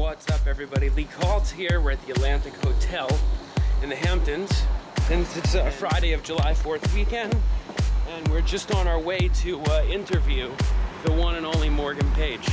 What's up, everybody? Lee Calt's here. We're at the Atlantic Hotel in the Hamptons, and it's a Friday of July 4th weekend, and we're just on our way to interview the one and only Morgan Page.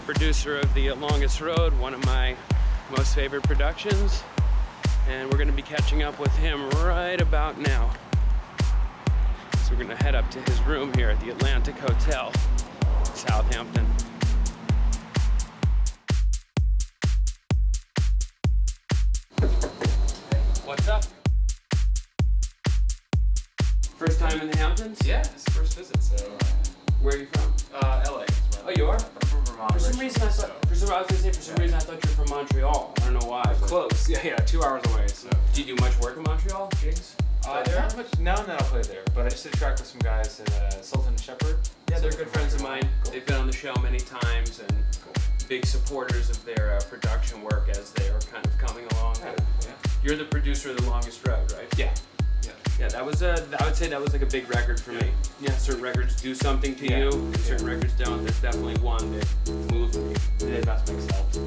Producer of The Longest Road, one of my most favorite productions, and we're going to be catching up with him right about now. So we're going to head up to his room here at the Atlantic Hotel, Southampton. What's up? First time in the Hamptons? Yeah, it's the first visit, so... Where are you from? LA. Oh, you are? I'm from Vermont. For some reason I thought you were from Montreal. I don't know why. Close. Yeah, 2 hours away, so... Do you do much work in Montreal? Gigs? There aren't much... Now and then I'll play there, but I just did a track with some guys at Sultan and Shepherd. Yeah, they're good friends of mine. Cool. They've been on the show many times, and big supporters of their production work as they are kind of coming along. Yeah. You're the producer of The Longest Road, right? Yeah. Yeah, that was I would say that was like a big record for me. Yeah, certain records do something to you, and certain records don't. There's definitely one that moved me. The Dead Mouse mix helped.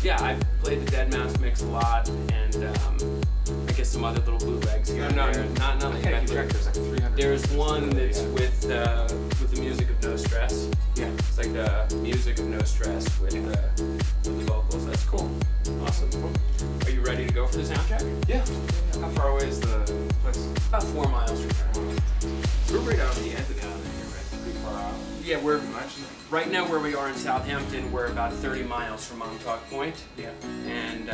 Yeah, I played the Dead Mouse mix a lot, and I guess some other little bootlegs here and there. Not nothing. There's like 300. There's one that's with the music of No Stress. Yeah. It's like the music of No Stress with the vocals. That's cool. Awesome. Are you ready to go for the sound check? Yeah. How far away is the place? About 4 miles from here. We're right out on the end of town here, right? Pretty far out. Yeah, we're right now where we are in Southampton. We're about 30 miles from Montauk Point. Yeah. And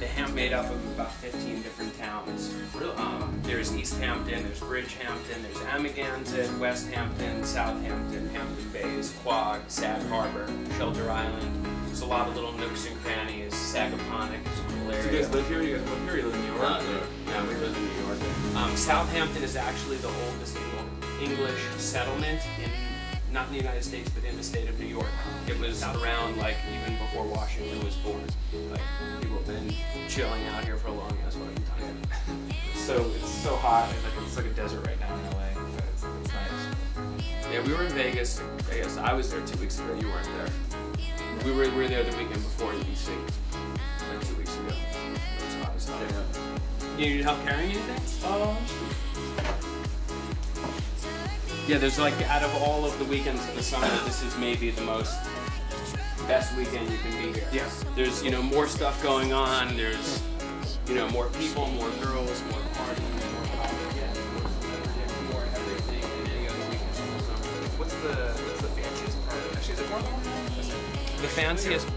the Hamp made up of about 15 different towns. Really? There's East Hampton, there's Bridgehampton, there's Amagansett, West Hampton, Southampton, Hampton Bays, Quogue, Sag Harbor, Shelter Island. There's a lot of little nooks and crannies. Sagaponack is a cool area. Do you guys live here? You guys live here? You live in New York? Yeah, we live in New York. Southampton is actually the oldest English settlement in, not in the United States, but in the state of New York. It was around, like, even before Washington was born. Like, people have been chilling out here for a long ass fucking time. It's so hot. It's like a desert right now in LA. But it's nice. Yeah, we were in Vegas. I guess I was there 2 weeks ago. You weren't there. We were there the weekend before EDC, like 2 weeks ago. It was hot as hell. You need help carrying anything? Yeah, there's like, out of all of the weekends in the summer, this is maybe the best weekend you can be here. Yeah. There's, more stuff going on. There's, more people, more girls, more partying, more coffee, more everything than any other weekend in the summer. What's the fanciest part? Actually, is it more than The fanciest?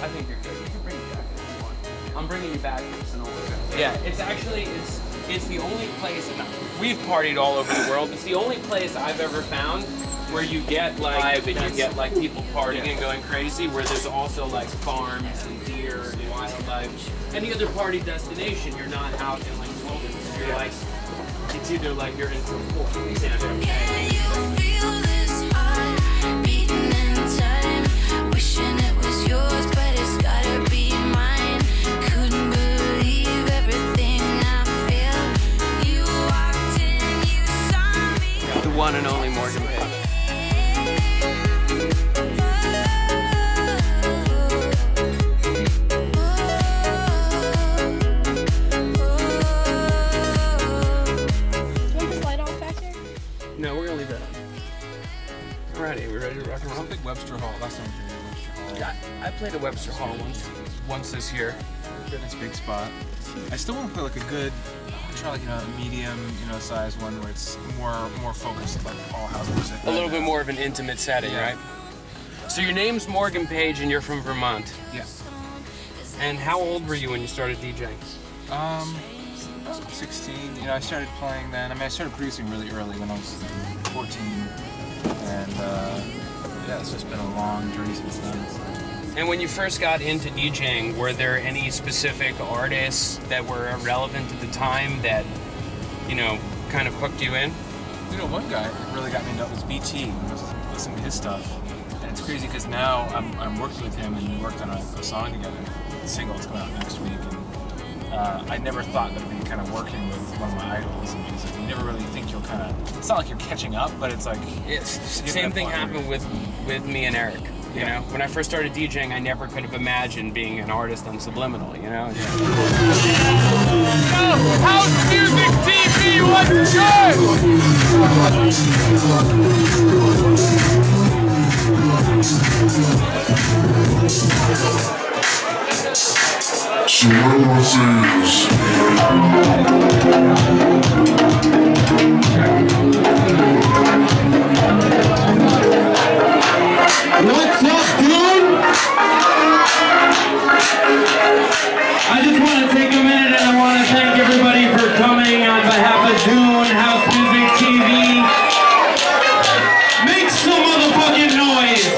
I think you're good. You can bring it back if you want. I'm bringing you back. Yeah, it's actually, it's the only place, and we've partied all over the world, it's the only place I've ever found where you get like, people partying and going crazy, where there's also like farms and deer and wildlife. Any other party destination, you're not out in like the wilderness. You're like, it's either like you're into a pool. Can you feel this heart beating in time? Wishing it was yours, but it's gotta be mine. Couldn't believe everything I feel. You walked in, you saw me. The one and only Morgan Page. No, we're gonna leave that on. Alrighty, we ready to rock and roll? I think Webster Hall. Last time we played at Webster Hall. Yeah, I played at Webster Hall once this year. It's a big spot. I still want to play like a good, try like a medium, size one where it's more focused, like all house music. A little bit more of an intimate setting, right? So your name's Morgan Page and you're from Vermont. Yeah. And how old were you when you started DJing? 16. I started playing then. I started producing really early when I was 14, and yeah, it's just been a long journey since then. And when you first got into DJing, were there any specific artists that were relevant at the time that, kind of hooked you in? One guy that really got me into it was BT. I was listening to his stuff, and it's crazy because now I'm working with him, and we worked on a song together. The single is coming out next week, and I never thought that I'd be kind of working with one of my idols in music. You never really think you'll kind of, it's not like you're catching up, but it's like... Same thing happened with me and Eric. You know, when I first started DJing, I never could have imagined being an artist on Subliminal, you know? House Music TV, what's good? What's up, dude? I just want to take a minute and I want to thank everybody for coming on behalf of Dune House Music TV. Make some motherfucking noise.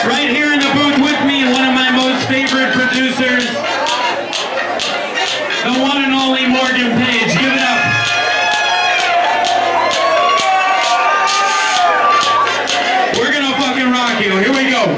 Right here in the booth with me, one of my most favorite producers, the one and only Morgan Page. Give it up. We're gonna fucking rock you. Here we go.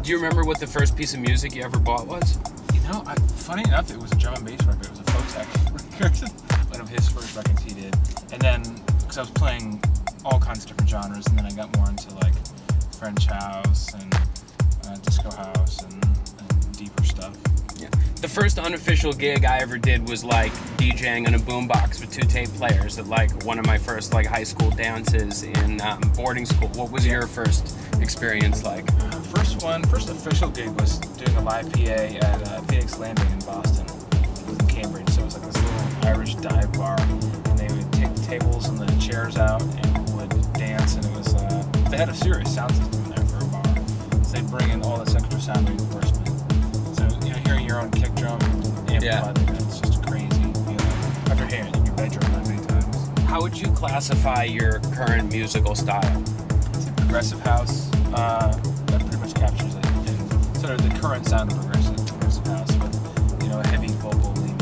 Do you remember what the first piece of music you ever bought was? You know, funny enough, it was a drum and bass record. It was a Photech record, one of his first records he did. And then, because I was playing all kinds of different genres, and then I got more into like French house and disco house and deeper stuff. Yeah. The first unofficial gig I ever did was like DJing on a boombox with 2 tape players at like one of my first like high school dances in boarding school. What was your first experience like? First official gig was doing a live PA at Phoenix Landing in Boston. It was in Cambridge, so it was like this little Irish dive bar, and they would take the tables and the chairs out and would dance, and it was they had a serious sound system in there for a bar, so they'd bring in all this extra sound reinforcement. So you know, hearing your own kick drum amplified, it's just crazy. You know, after hearing it in your bedroom that many times. How would you classify your current musical style? It's a progressive house. That pretty much captures it. And sort of the current sound of progressive house with, you know, a heavy vocal lean.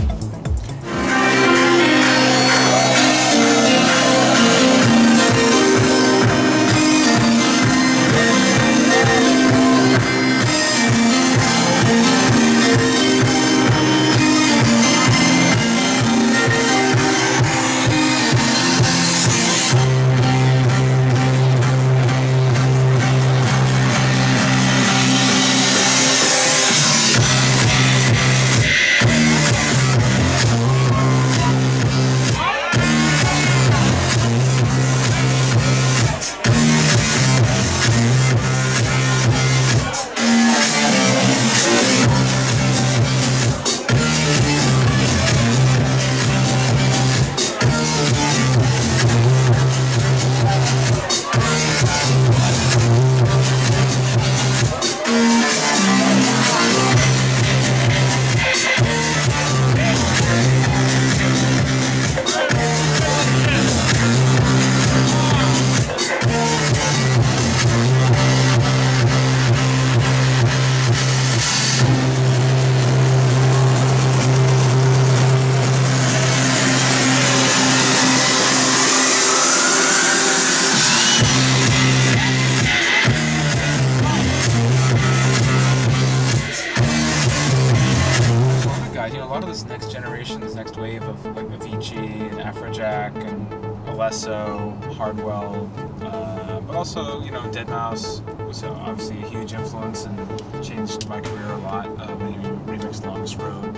wave of like Avicii and Afrojack and Alesso, Hardwell, but also, you know, Deadmau5 was obviously a huge influence and changed my career a lot. When he remixed Longest Road.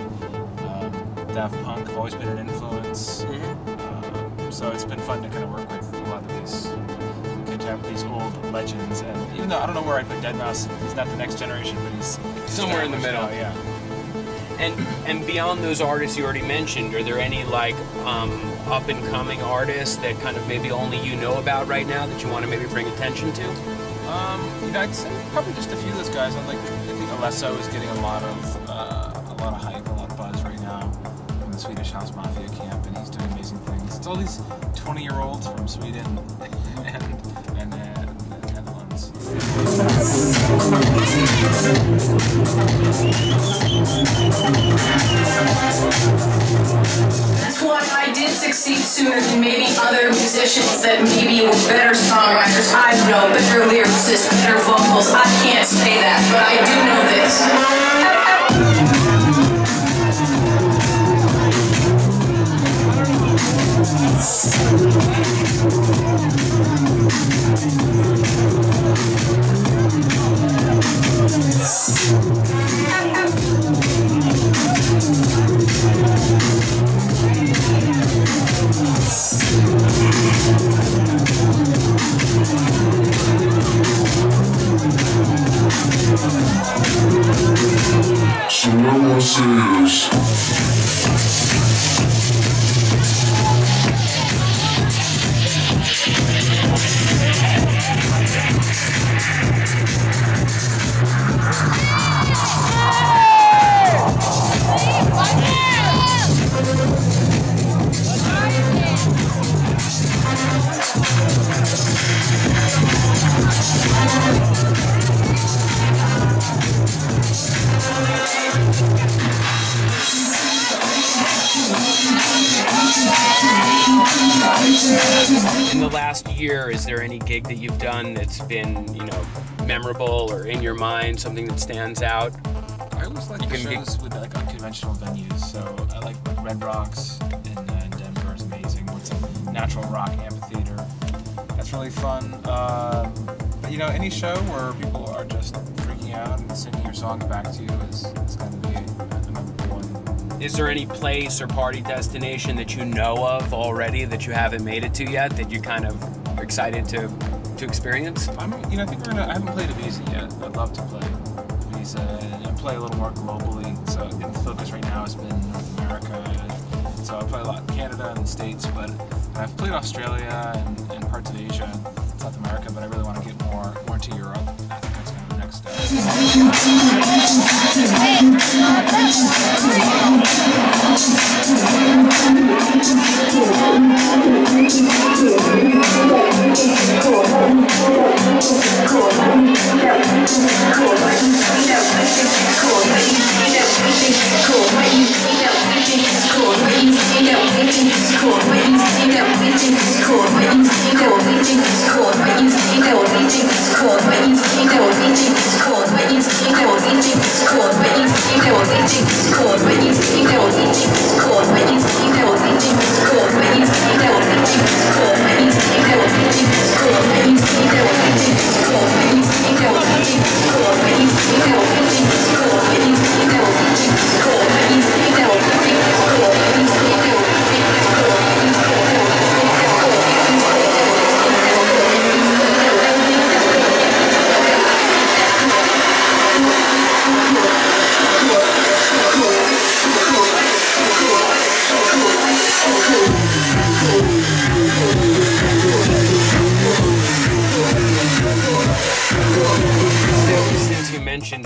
Daft Punk have always been an influence. So it's been fun to kind of work with a lot of these old legends. And even though I don't know where I put Deadmau5, he's not the next generation, but he's somewhere in the middle. Now, yeah. And beyond those artists you already mentioned, are there any like up and coming artists that kind of maybe only you know about right now that you want to maybe bring attention to? You know, I'd say probably just a few of those guys. I think Alesso is getting a lot of hype, a lot of buzz right now from the Swedish House Mafia camp, and he's doing amazing things. It's all these 20-year-olds from Sweden and the Netherlands. That's why I did succeed sooner than maybe other musicians that maybe were better songwriters. I know better lyricists, better vocals. I can't say that, but I do know this. So what I want to say is In the last year, is there any gig that you've done that's been, you know, memorable or in your mind, something that stands out? I always like shows with like unconventional venues. So I like Red Rocks in Denver is amazing. It's a natural rock amphitheater. That's really fun. But you know, any show where people are just freaking out and singing your songs back to you is going to be a memorable one. Is there any place or party destination that you know of already that you haven't made it to yet that you kind of are excited to experience? I think I haven't played Ibiza yet. I'd love to play Ibiza and play a little more globally. So in focus right now has been North America. So I play a lot in Canada and the States, but I've played Australia and parts of Asia, South America, but I really want to get more into Europe. I think that's kind of the next step.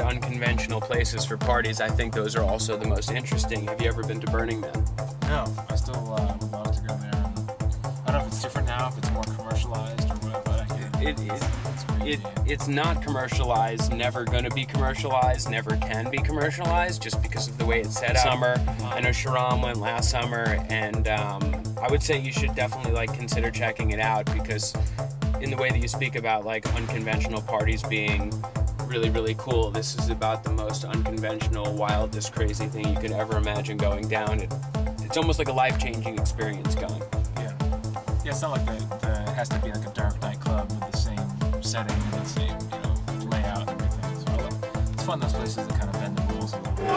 Unconventional places for parties, I think those are also the most interesting. Have you ever been to Burning Man? No, I still would love to go there. I don't know if it's different now, if it's more commercialized or what, but it's not commercialized, never going to be commercialized, never can be commercialized just because of the way it's set up. Summer, I know Sharam went last summer, and I would say you should definitely like consider checking it out, because in the way that you speak about like unconventional parties being really, really cool, this is about the most unconventional, wildest, crazy thing you could ever imagine going down. It it's almost like a life-changing experience going. Yeah. Yeah, it's not like it has to be like a dark nightclub with the same setting and the same, layout and everything. So it's fun, those places that kind of bend the rules a little bit.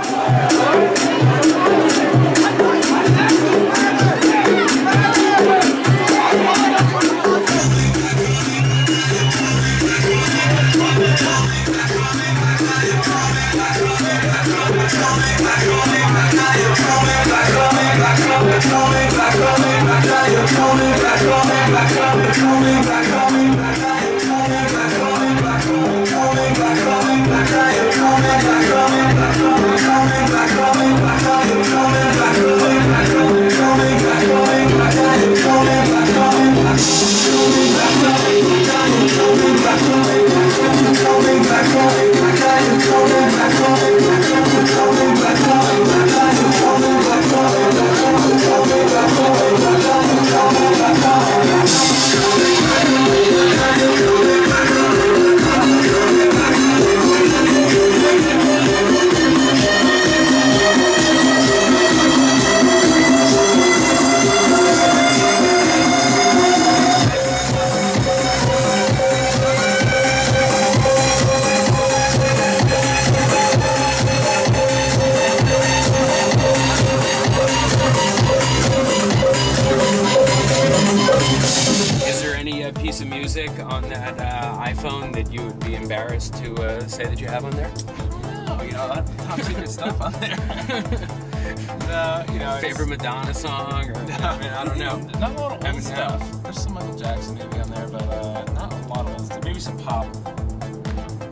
Piece of music on that iPhone that you would be embarrassed to say that you have on there? No, a lot of top secret stuff on there. No, favorite Madonna song? Or, I mean, I don't know. Not a lot of old stuff. There's some Michael Jackson maybe on there, but not a lot of old stuff. Maybe some pop.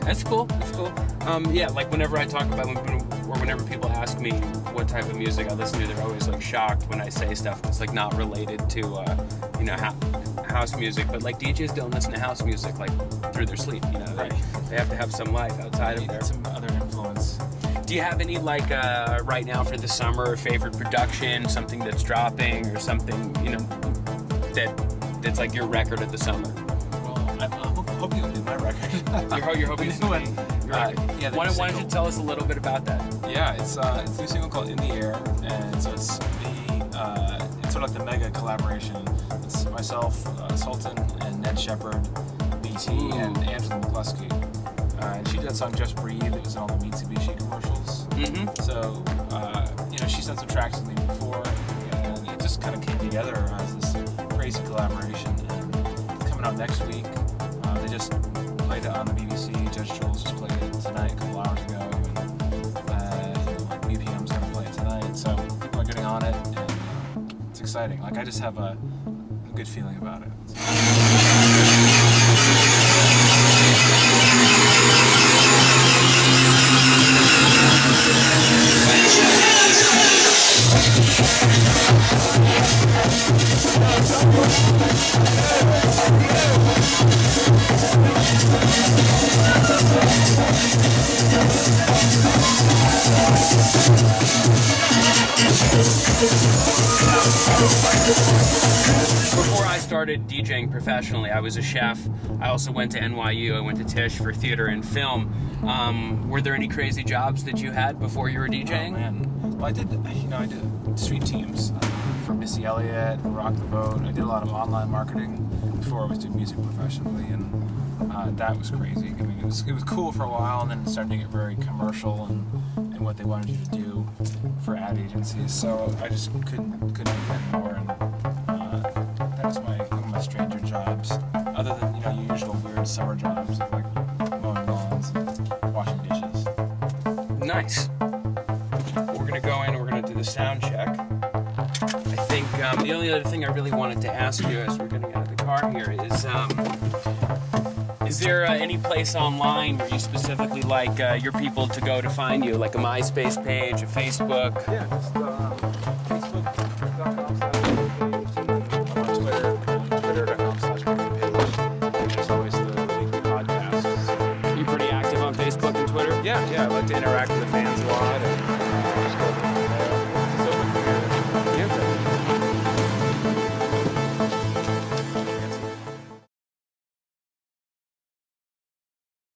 That's cool. That's cool. Yeah, like whenever I talk about or whenever people ask me what type of music I listen to, they're always like shocked when I say stuff that's like not related to house music. But like DJs don't listen to house music like through their sleep. They have to have some life outside of there. Some other influence. Do you have any like right now for the summer favorite production, something that's dropping or something that's like your record of the summer? I'm hoping it'll be my record. You're hoping it's your record. Yeah. Why don't you tell us a little bit about that? Yeah, it's a new single called "In the Air," and so it's sort of like the mega collaboration. It's myself, Sultan, and Ned Shepard, BT, and Angela McCluskey. And she did that song "Just Breathe." It was in all the Mitsubishi commercials. Mm-hmm. So she's done some tracks with me before, and it just kind of came together as this crazy collaboration. And it's coming out next week. They just played it on the BBC. Judge Jules just played it tonight, a couple hours ago. And BPM's going to play it tonight. So people are getting on it, and it's exciting. Like, I just have a good feeling about it. Before I started DJing professionally, I was a chef. I also went to NYU. I went to Tisch for theater and film. Were there any crazy jobs that you had before you were DJing? Oh, man. Well, I did street teams for Missy Elliott, Rock the Boat. I did a lot of online marketing before I was doing music professionally, and that was crazy. I mean, it was cool for a while, and then it started to get very commercial and what they wanted you to do for ad agencies. So I just couldn't do that anymore. And that was one of my stranger jobs, other than your usual weird summer jobs of like mowing lawns and washing dishes. Nice. We're gonna go in and we're gonna do the sound check. I think the only other thing I really wanted to ask you as we're getting out of the car here is there any place online where you specifically like your people to go to find you, like a MySpace page, a Facebook? Yeah, just Facebook.com/page, Twitter.com/page. There's always the weekly podcasts. You're pretty active on Facebook and Twitter? Yeah, I like to interact with the fans a lot. And